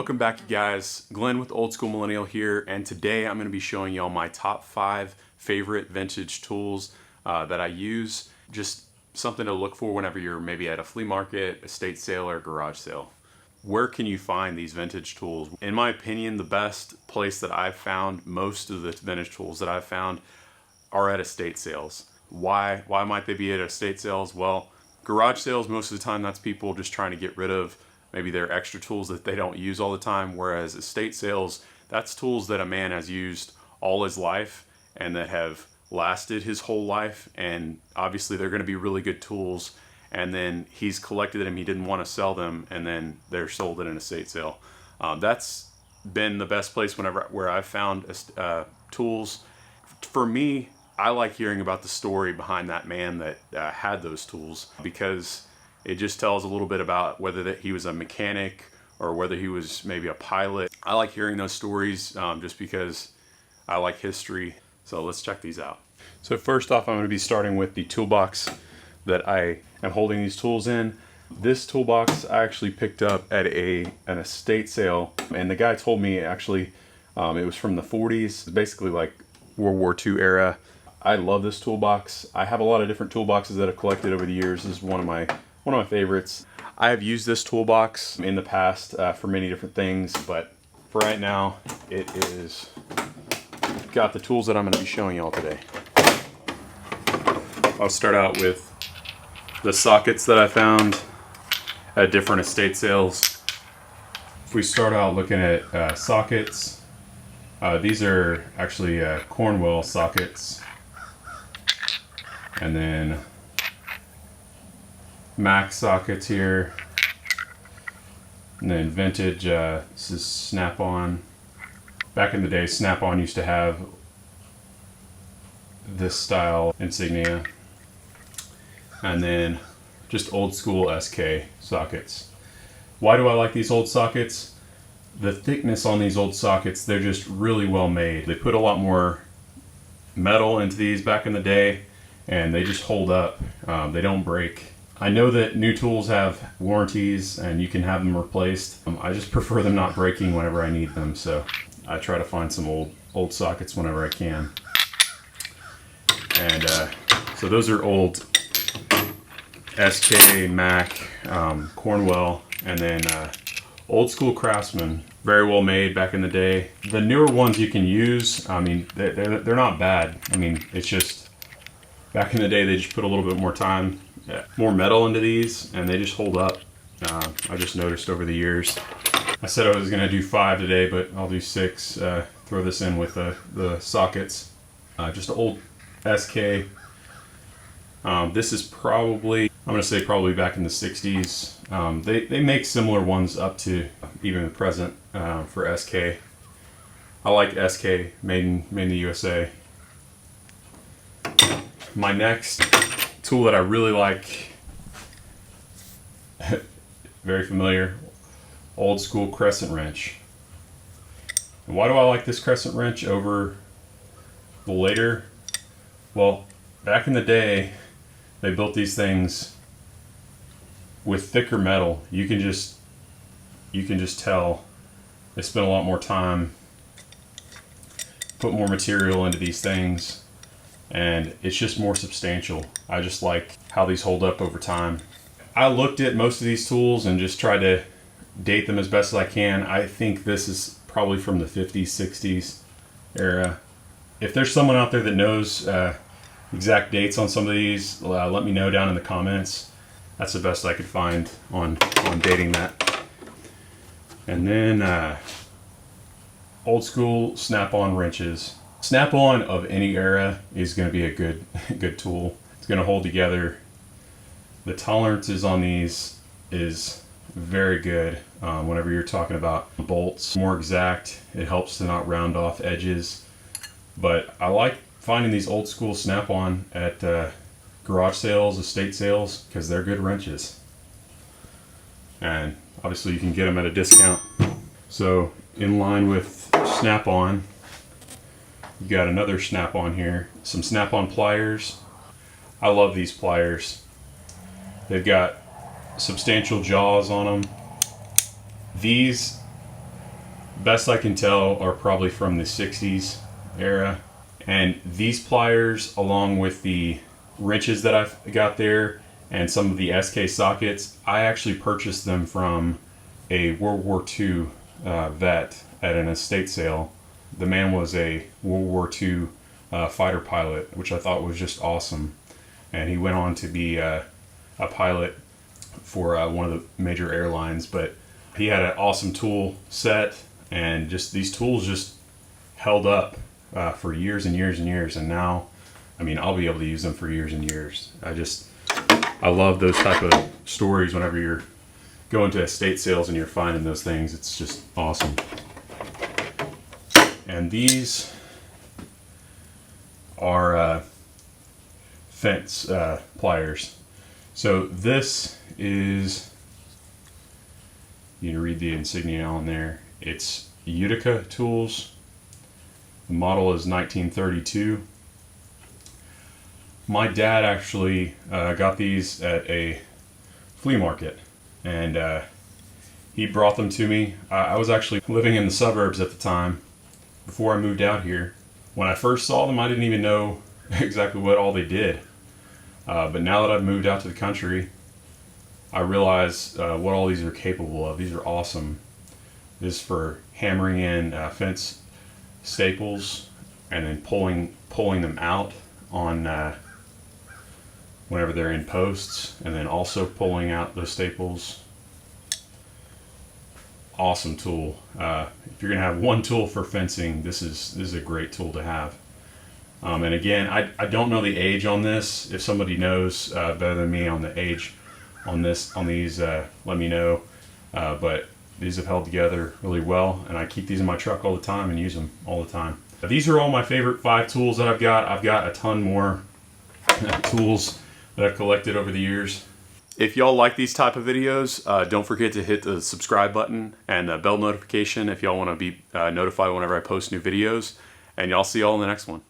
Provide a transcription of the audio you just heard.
Welcome back, you guys. Glenn with Old School Millennial here, and today I'm going to be showing y'all my top 5 favorite vintage tools that I use. Just something to look for whenever you're maybe at a flea market, estate sale, or garage sale. Where can you find these vintage tools? In my opinion, the best place that I've found most of the vintage tools that I've found are at estate sales. Why might they be at estate sales? Well, garage sales, most of the time, that's people just trying to get rid of maybe their extra tools that they don't use all the time, whereas estate sales, that's tools that a man has used all his life and that have lasted his whole life, and obviously they're going to be really good tools, and then he's collected them, he didn't want to sell them, and then they're sold at an estate sale. That's been the best place where I've found tools. For me, I like hearing about the story behind that man that had those tools, because it just tells a little bit about whether that he was a mechanic or whether he was maybe a pilot. I like hearing those stories just because I like history. So let's check these out. So first off, I'm going to be starting with the toolbox that I am holding these tools in. This toolbox I actually picked up at an estate sale, and the guy told me actually it was from the 40s, basically like World War II era. I love this toolbox. I have a lot of different toolboxes that I've collected over the years. This is one of my favorites. I have used this toolbox in the past for many different things, but for right now, it is got the tools that I'm going to be showing y'all today. I'll start out with the sockets that I found at different estate sales. If we start out looking at sockets, these are actually Cornwell sockets, and then Mac sockets here, and then vintage, this is Snap-on. Back in the day, Snap-on used to have this style insignia, and then just old school SK sockets. Why do I like these old sockets? The thickness on these old sockets, they're just really well made. They put a lot more metal into these back in the day, and they just hold up. They don't break. I know that new tools have warranties and you can have them replaced. I just prefer them not breaking whenever I need them, so I try to find some old sockets whenever I can. And so those are old SK, Mac, Cornwell, and then old school Craftsman. Very well made back in the day. The newer ones you can use, I mean, they're not bad. I mean, it's just back in the day they just put a little bit more time, more metal into these, and they just hold up. I just noticed over the years. I said I was going to do 5 today, but I'll do 6. Throw this in with the sockets. Just an old SK. This is probably, I'm going to say probably back in the 60s. They make similar ones up to even the present for SK. I like SK, made in the USA. My next tool that I really like, very familiar, old school Crescent wrench. And why do I like this Crescent wrench over the later? Well, back in the day, they built these things with thicker metal. You can just tell they spent a lot more time, put more material into these things, and it's just more substantial. I just like how these hold up over time. I looked at most of these tools and just tried to date them as best as I can. I think this is probably from the 50s, 60s era. If there's someone out there that knows exact dates on some of these, let me know down in the comments. That's the best I could find on dating that. And then old school Snap-on wrenches. Snap-on of any era is going to be a good tool. It's going to hold together. The tolerances on these is very good. Whenever you're talking about bolts, more exact. It helps to not round off edges. But I like finding these old school Snap-on at garage sales, estate sales, because they're good wrenches. And obviously you can get them at a discount. So in line with Snap-on, you got another Snap-on here. Some Snap-on pliers. I love these pliers. They've got substantial jaws on them. These best I can tell, are probably from the 60s era. And these pliers, along with the wrenches that I've got there and some of the SK sockets, I actually purchased them from a World War II vet at an estate sale. The man was a World War II fighter pilot, which I thought was just awesome. And he went on to be a pilot for one of the major airlines. But he had an awesome tool set, and just these tools just held up for years and years and years. And now, I mean, I'll be able to use them for years and years. I love those type of stories whenever you're going to estate sales and you're finding those things. It's just awesome. And these are fence pliers. So this is, you can read the insignia on there. It's Utica Tools. The model is 1932. My dad actually got these at a flea market, and he brought them to me. I was actually living in the suburbs at the time before I moved out here. When I first saw them, I didn't even know exactly what all they did. But now that I've moved out to the country, I realize what all these are capable of. These are awesome. This is for hammering in fence staples and then pulling them out on whenever they're in posts, and then also pulling out those staples. Awesome tool. If you're gonna have one tool for fencing, this is a great tool to have. And again, I don't know the age on this. If somebody knows better than me on the age on these, let me know. But these have held together really well, and I keep these in my truck all the time and use them all the time. These are all my favorite 5 tools that I've got. I've got a ton more tools that I've collected over the years. If y'all like these type of videos, don't forget to hit the subscribe button and the bell notification if y'all want to be notified whenever I post new videos. And y'all see y'all in the next one.